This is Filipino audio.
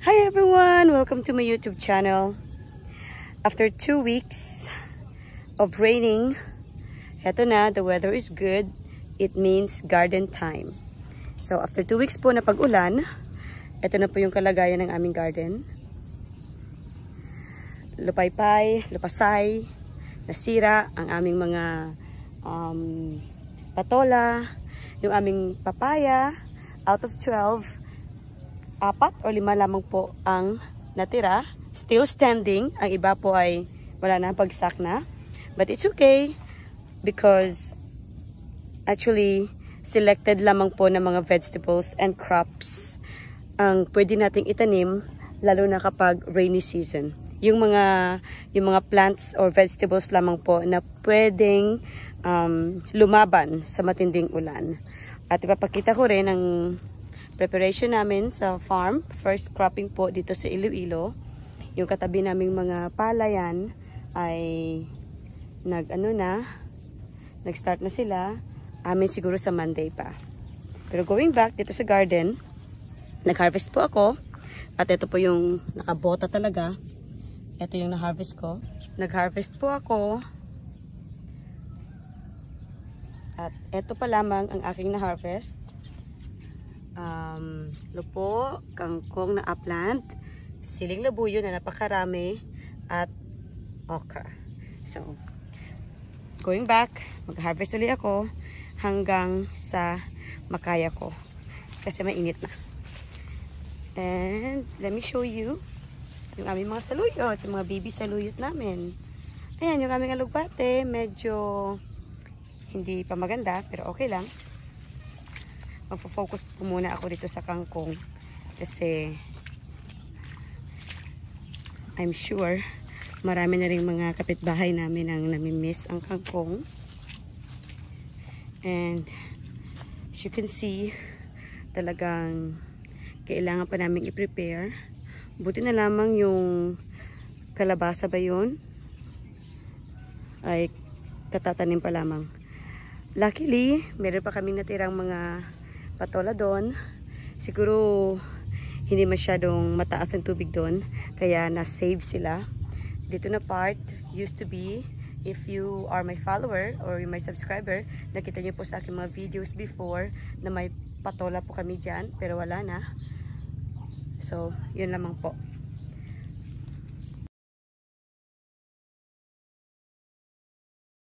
Hi everyone! Welcome to my YouTube channel. After 2 weeks of raining, eto na, the weather is good. It means garden time. So after 2 weeks po na pag-ulan, eto na po yung kalagayan ng aming garden. Lupaypay, lupasay, nasira ang aming mga patola, yung aming papaya. Out of 12, 4 o 5 lamang po ang natira. Still standing. Ang iba po ay wala na, bagsak na. But it's okay because actually selected lamang po ng mga vegetables and crops ang pwede nating itanim lalo na kapag rainy season. Yung mga plants or vegetables lamang po na pwedeng lumaban sa matinding ulan. At ipapakita ko rin ang preparation namin sa farm. First cropping po dito sa Iloilo. Yung katabi naming mga palayan ay nag-start na sila. Amin siguro sa Monday pa. Pero going back dito sa garden, nag-harvest po ako. At ito po yung nakabota talaga. Ito yung na-harvest ko. Nag-harvest po ako. At ito pa lamang ang aking na-harvest. Lupo, kangkong na plant, siling labuyo na napakarami, at okra. So, going back, mag-harvest ulit ako hanggang sa makaya ko. Kasi mainit na. And, let me show you yung aming mga saluyot, yung mga baby saluyot namin. Ayan, yung aming alugbate, medyo hindi pa maganda, pero okay lang. Magpo-focus po muna ako dito sa kangkong kasi I'm sure marami na rin mga kapitbahay namin ang namimiss ang kangkong. And as you can see, talagang kailangan pa namin i-prepare. Buti na lamang yung kalabasa ba yun ay katatanim pa lamang. Luckily, meron pa kaming natirang mga patola doon. Siguro hindi masyadong mataas ang tubig doon, kaya na-save sila. Dito na part used to be, if you are my follower or my subscriber, nakita niyo po sa aking mga videos before na may patola po kami dyan, pero wala na. So, yun lamang po.